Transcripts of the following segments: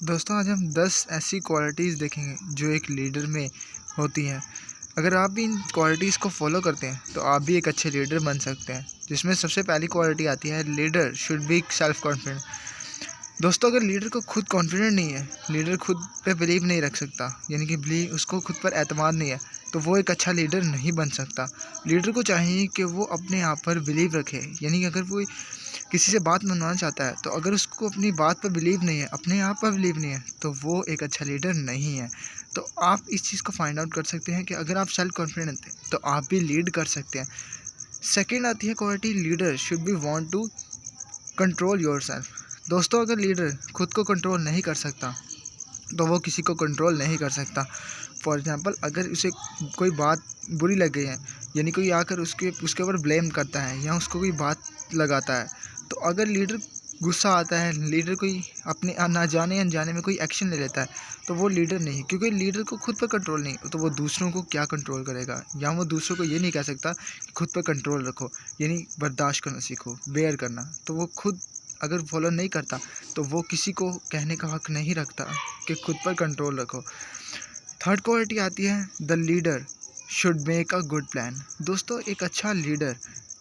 दोस्तों आज हम 10 ऐसी क्वालिटीज़ देखेंगे जो एक लीडर में होती हैं। अगर आप भी इन क्वालिटीज़ को फॉलो करते हैं तो आप भी एक अच्छे लीडर बन सकते हैं। जिसमें सबसे पहली क्वालिटी आती है leader should be self confident. दोस्तों अगर लीडर को खुद कॉन्फिडेंट नहीं है, लीडर खुद पे बिलीव नहीं रख सकता, यानी कि बिलीव उसको खुद पर एतमाद नहीं है, तो वो एक अच्छा लीडर नहीं बन सकता। लीडर को चाहिए कि वो अपने आप पर बिलीव रखे, यानी कि अगर वो किसी से बात मनवाना चाहता है तो अगर उसको अपनी बात पर बिलीव नहीं है, अपने आप पर बिलीव नहीं है, तो वो एक अच्छा लीडर नहीं है। तो आप इस चीज़ को फाइंड आउट कर सकते हैं कि अगर आप सेल्फ कॉन्फिडेंट हैं तो आप भी लीड कर सकते हैं। सेकेंड आती है quality leader should be want to control yourself. दोस्तों अगर लीडर खुद को कंट्रोल नहीं कर सकता तो वो किसी को कंट्रोल नहीं कर सकता। फॉर एग्ज़ाम्पल अगर उसे कोई बात बुरी लग गई है, यानी कोई आकर उसके उसके ऊपर ब्लेम करता है या उसको कोई बात लगाता है, तो अगर लीडर गुस्सा आता है, लीडर कोई अपने ना जाने अनजाने में कोई एक्शन ले लेता है, तो वो लीडर नहीं, क्योंकि लीडर को खुद पर कंट्रोल नहीं, तो वो दूसरों को क्या कंट्रोल करेगा। या वो दूसरों को ये नहीं कह सकता कि खुद पर कंट्रोल रखो, यानी बर्दाश्त करना सीखो, बेयर करना। तो वो खुद अगर फॉलो नहीं करता तो वो किसी को कहने का हक नहीं रखता कि खुद पर कंट्रोल रखो। थर्ड क्वालिटी आती है the leader should make a good plan. दोस्तों एक अच्छा लीडर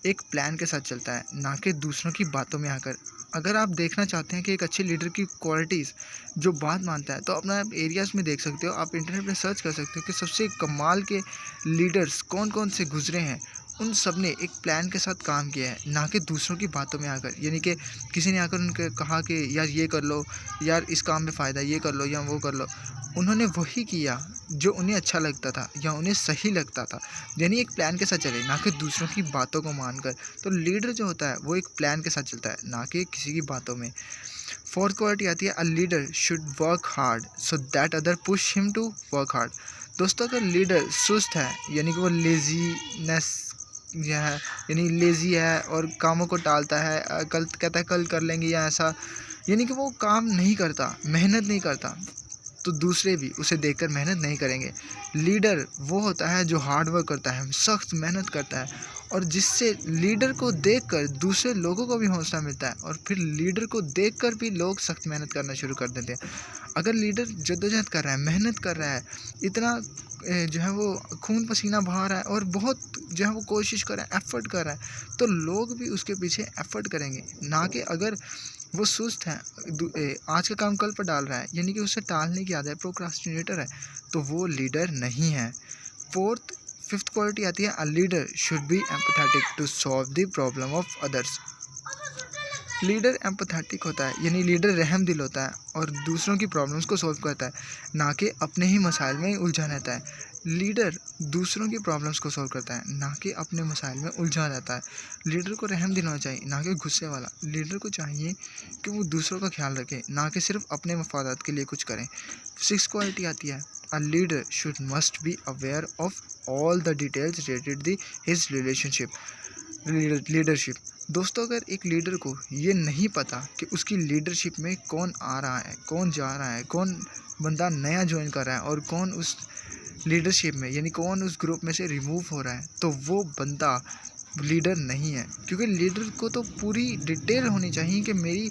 एक प्लान के साथ चलता है, ना कि दूसरों की बातों में आकर। अगर आप देखना चाहते हैं कि एक अच्छे लीडर की क्वालिटीज़ जो बात मानता है, तो अपना आप एरियाज़ में देख सकते हो, आप इंटरनेट पे सर्च कर सकते हो कि सबसे कमाल के लीडर्स कौन कौन से गुजरे हैं। उन सब ने एक प्लान के साथ काम किया है, ना कि दूसरों की बातों में आकर, यानी कि किसी ने आकर उनके कहा कि यार ये कर लो, यार इस काम में फ़ायदा, ये कर लो या वो कर लो। उन्होंने वही किया जो उन्हें अच्छा लगता था या उन्हें सही लगता था, यानी एक प्लान के साथ चले, ना कि दूसरों की बातों को मानकर। तो लीडर जो होता है वो एक प्लान के साथ चलता है, ना कि किसी की बातों में। फोर्थ क्वालिटी आती है a leader should work hard so that other push him to work hard. दोस्तों अगर लीडर सुस्त है, यानी कि वो लेजीनेस यह है, यानी लेज़ी है और कामों को टालता है, कल कहता है कल कर लेंगे या ऐसा, यानी कि वो काम नहीं करता, मेहनत नहीं करता, तो दूसरे भी उसे देखकर मेहनत नहीं करेंगे। लीडर वो होता है जो हार्ड वर्क करता है, सख्त मेहनत करता है, और जिससे लीडर को देखकर दूसरे लोगों को भी हौसला मिलता है, और फिर लीडर को देखकर भी लोग सख्त मेहनत करना शुरू कर देते हैं। अगर लीडर जद्दोजहद कर रहा है, मेहनत कर रहा है, इतना जो है वो खून पसीना बहा रहा है और बहुत जो है वो कोशिश कर रहा है, एफ़र्ट कर रहा है, तो लोग भी उसके पीछे एफ़र्ट करेंगे। ना कि अगर वो सुस्त है, आज का काम कल पर डाल रहा है, यानी कि उसे टालने की आदत है, प्रोक्रास्टिनेटर है, तो वो लीडर नहीं है। फोर्थ फिफ्थ क्वालिटी आती है a leader should be empathetic to solve the problem of others. Leader empathetic होता है, यानी लीडर रहम दिल होता है और दूसरों की प्रॉब्लम्स को सॉल्व करता है, ना कि अपने ही मसाइल में उलझा रहता है। लीडर दूसरों की प्रॉब्लम्स को सॉल्व करता है, ना कि अपने मसाइल में उलझा रहता है। लीडर को रहम दिल होना चाहिए, ना कि गुस्से वाला। लीडर को चाहिए कि वो दूसरों का ख्याल रखे, ना कि सिर्फ अपने मफादात के लिए कुछ करें। सिक्स क्वालिटी आती है a leader should must be aware of all the details related the his relationship leadership. दोस्तों अगर एक लीडर को ये नहीं पता कि उसकी लीडरशिप में कौन आ रहा है, कौन जा रहा है, कौन बंदा नया ज्वाइन कर रहा है और कौन उस लीडरशिप में, यानी कौन उस ग्रुप में से रिमूव हो रहा है, तो वो बंदा लीडर नहीं है। क्योंकि लीडर को तो पूरी डिटेल होनी चाहिए कि मेरी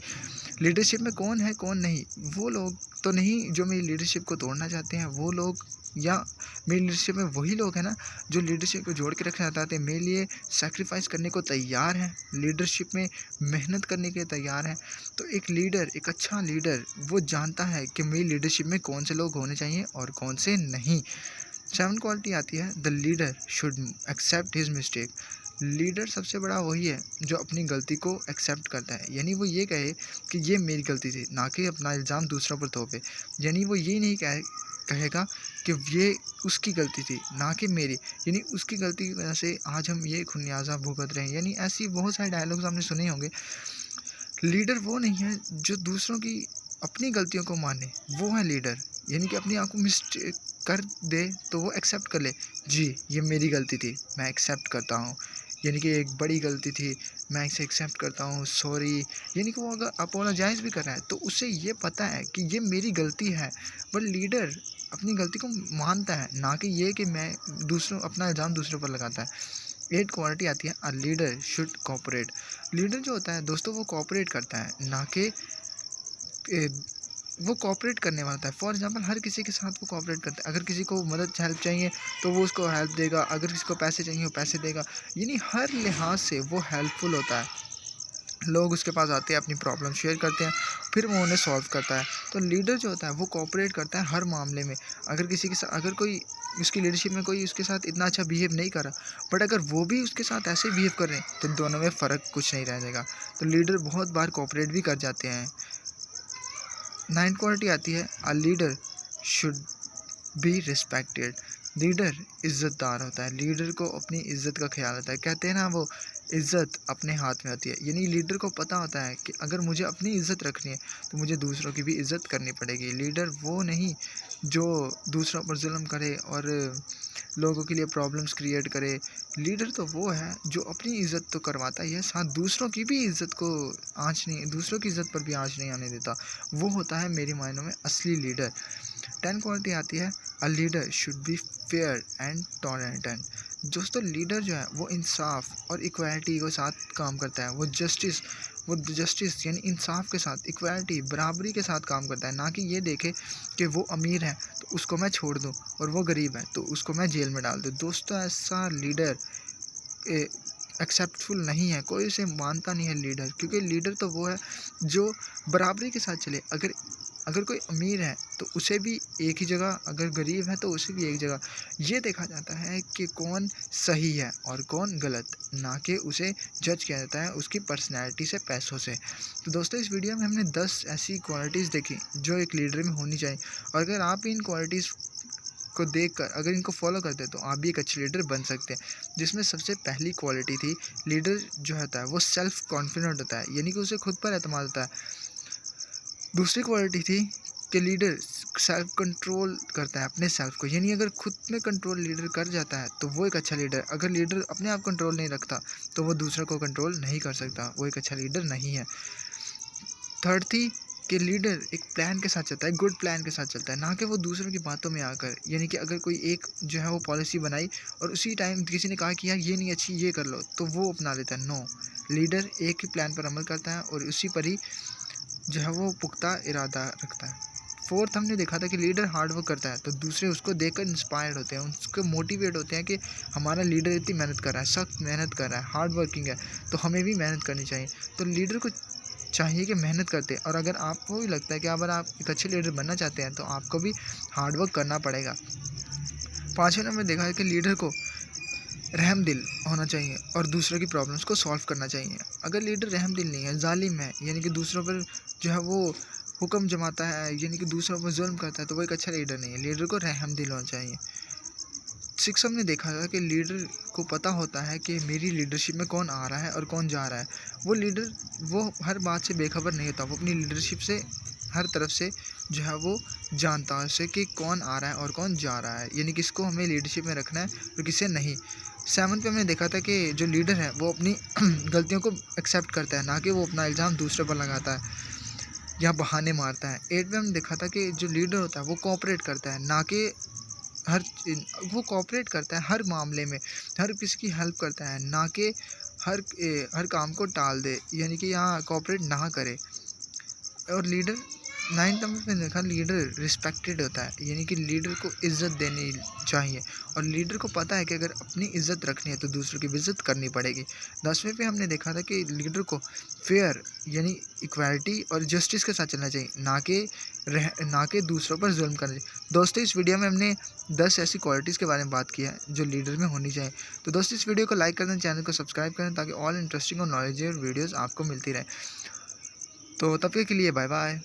लीडरशिप में कौन है कौन नहीं। वो लोग तो नहीं जो मेरी लीडरशिप को तोड़ना चाहते हैं, वो लोग, या मेरी लीडरशिप में वही लोग हैं ना जो लीडरशिप को जोड़ के रखना चाहते हैं, मेरे लिए सैक्रिफाइस करने को तैयार हैं, लीडरशिप में मेहनत करने के लिए तैयार हैं। तो एक लीडर, एक अच्छा लीडर वो जानता है कि मेरी लीडरशिप में कौन से लोग होने चाहिए और कौन से नहीं। सेवन क्वालिटी आती है the leader should accept his mistake. Leader सबसे बड़ा वही है जो अपनी गलती को एक्सेप्ट करता है, यानी वो ये कहे कि ये मेरी गलती थी, ना कि अपना इल्ज़ाम दूसरों पर थोपे। यानी वो ये नहीं कहेगा कि ये उसकी गलती थी ना कि मेरी, यानी उसकी गलती की वजह से आज हम ये खुमियाजा भुगत रहे हैं। यानी ऐसी बहुत सारे डायलॉग्स आपने सुने होंगे। लीडर वो नहीं है जो दूसरों की अपनी गलतियों को माने, वो है लीडर। यानी कि अपनी आँखों मिस्टेक कर दे तो वो एक्सेप्ट कर ले, जी ये मेरी गलती थी, मैं एक्सेप्ट करता हूँ, यानी कि एक बड़ी गलती थी, मैं इसे एक्सेप्ट करता हूँ, सॉरी। यानी कि वो अगर अपोलोजाइज़ भी कर रहा है तो उसे ये पता है कि ये मेरी गलती है। बट लीडर अपनी गलती को मानता है, ना कि ये कि मैं दूसरों अपना इल्ज़ाम दूसरों पर लगाता है। एट क्वालिटी आती है a leader should cooperate. Leader जो होता है दोस्तों वो कोऑपरेट करता है, ना कि वो कोऑपरेट करने वाला है। फॉर एग्जांपल हर किसी के साथ वो कोऑपरेट करता है। अगर किसी को मदद हेल्प चाहिए तो वो उसको हेल्प देगा, अगर किसी को पैसे चाहिए वो पैसे देगा, यानी हर लिहाज से वो हेल्पफुल होता है। लोग उसके पास आते हैं, अपनी प्रॉब्लम शेयर करते हैं, फिर वो उन्हें सॉल्व करता है। तो लीडर जो होता है वो कोऑपरेट करता है हर मामले में। अगर किसी के साथ, अगर कोई उसकी लीडरशिप में कोई उसके साथ इतना अच्छा बिहेव नहीं कर रहा, बट अगर वो भी उसके साथ ऐसे बिहेव कर रहे हैं, तो दोनों में फ़र्क कुछ नहीं रह जाएगा। तो लीडर बहुत बार कोऑपरेट भी कर जाते हैं। 9th क्वालिटी आती है, a leader should be respected. Leader इज़्ज़तदार होता है, लीडर को अपनी इज़्ज़त का ख्याल होता है। कहते हैं ना, वो इज़्ज़त अपने हाथ में होती है, यानी लीडर को पता होता है कि अगर मुझे अपनी इज़्ज़त रखनी है तो मुझे दूसरों की भी इज़्ज़त करनी पड़ेगी। लीडर वो नहीं जो दूसरों पर जुल्म करे और लोगों के लिए प्रॉब्लम्स क्रिएट करे। लीडर तो वो है जो अपनी इज़्ज़त तो करवाता ही है, साथ दूसरों की भी इज़्ज़त को दूसरों की इज़्ज़त पर भी आँच नहीं आने देता। वो होता है मेरे मायनों में असली लीडर। 10 क्वालिटी आती है, a leader should be fair and tolerant. दोस्तों, लीडर जो है वो इंसाफ और इक्वालिटी के साथ काम करता है। वो जस्टिस यानी इंसाफ के साथ, इक्वालिटी बराबरी के साथ काम करता है। ना कि ये देखे कि वो अमीर है तो उसको मैं छोड़ दूँ और वो गरीब है तो उसको मैं जेल में डाल दूँ। दोस्तों, ऐसा लीडर एक्सेप्टफुल नहीं है, कोई उसे मानता नहीं है लीडर, क्योंकि लीडर तो वो है जो बराबरी के साथ चले। अगर अगर कोई अमीर है तो उसे भी एक ही जगह, अगर गरीब है तो उसे भी एक जगह। ये देखा जाता है कि कौन सही है और कौन गलत, ना कि उसे जज किया जाता है उसकी पर्सनैलिटी से, पैसों से। तो दोस्तों, इस वीडियो में हमने 10 ऐसी क्वालिटीज़ देखी जो एक लीडर में होनी चाहिए, और अगर आप इन क्वालिटीज़ को देखकर अगर इनको फॉलो करते हैं तो आप भी एक अच्छे लीडर बन सकते हैं। जिसमें सबसे पहली क्वालिटी थी, लीडर जो होता है वो सेल्फ कॉन्फिडेंट होता है, यानी कि उसे खुद पर एतमाद होता है। दूसरी क्वालिटी थी कि लीडर सेल्फ कंट्रोल करता है अपने सेल्फ को, यानी अगर खुद में कंट्रोल लीडर कर जाता है तो वो एक अच्छा लीडर। अगर लीडर अपने आप कंट्रोल नहीं रखता तो वो दूसरों को कंट्रोल नहीं कर सकता, वो एक अच्छा लीडर नहीं है। थर्ड थी कि लीडर एक प्लान के साथ चलता है, गुड प्लान के साथ चलता है, ना कि वो दूसरों की बातों में आकर, यानी कि अगर कोई एक जो है वो पॉलिसी बनाई और उसी टाइम किसी ने कहा कि यार ये नहीं अच्छी, ये कर लो, तो वो अपना लेता है। नो, लीडर एक ही प्लान पर अमल करता है और उसी पर ही जो है वो पुख्ता इरादा रखता है। फोर्थ, हमने देखा था कि लीडर हार्ड वर्क करता है तो दूसरे उसको देखकर इंस्पायर्ड होते हैं, उसको मोटिवेट होते हैं कि हमारा लीडर इतनी मेहनत कर रहा है, सख्त मेहनत कर रहा है, हार्ड वर्किंग है, तो हमें भी मेहनत करनी चाहिए। तो लीडर को चाहिए कि मेहनत करते हैं, और अगर आपको भी लगता है कि अगर आप एक अच्छे लीडर बनना चाहते हैं तो आपको भी हार्ड वर्क करना पड़ेगा। पाँचवें नंबर देखा है कि लीडर को रहम दिल होना चाहिए और दूसरों की प्रॉब्लम्स को सॉल्व करना चाहिए। अगर लीडर रहम दिल नहीं है, जालिम है, यानी कि दूसरों पर जो है वो हुक्म जमाता है, यानी कि दूसरों पर जुल्म करता है, तो वो एक अच्छा लीडर नहीं है। लीडर को रहम दिल होना चाहिए। सिक्स, हमने देखा था कि लीडर को पता होता है कि मेरी लीडरशिप में कौन आ रहा है और कौन जा रहा है। वो लीडर वो हर बात से बेखबर नहीं होता, वो अपनी लीडरशिप से हर तरफ से जो है वो जानता है उसे कि कौन आ रहा है और कौन जा रहा है, यानी किसको हमें लीडरशिप में रखना है और किसे नहीं। 7 पे हमने देखा था कि जो लीडर है वो अपनी गलतियों को एक्सेप्ट करता है, ना कि वो अपना इल्ज़ाम दूसरों पर लगाता है या बहाने मारता है। 8 पे हमने देखा था कि जो लीडर होता है वो कोऑपरेट करता है, ना कि वो कोऑपरेट करता है हर मामले में, हर किसी की हेल्प करता है, ना कि हर काम को टाल दे, यानी कि यहाँ कोऑपरेट ना करे। और लीडर 9th नंबर पे देखा, लीडर रिस्पेक्टेड होता है, यानी कि लीडर को इज़्ज़त देनी चाहिए और लीडर को पता है कि अगर अपनी इज़्ज़त रखनी है तो दूसरों की भी इज़्ज़त करनी पड़ेगी। 10वें पे हमने देखा था कि लीडर को फेयर यानी इक्वालिटी और जस्टिस के साथ चलना चाहिए, ना कि दूसरों पर जुल्म करना चाहिए। दोस्तों, इस वीडियो में हमने 10 ऐसी क्वालिटीज़ के बारे में बात की है जो लीडर में होनी चाहिए। तो दोस्तों, इस वीडियो को लाइक कर दें, चैनल को सब्सक्राइब करें ताकि ऑल इंटरेस्टिंग और नॉलेजेबल वीडियोज़ आपको मिलती रहे। तो तब तक के लिए बाय बाय।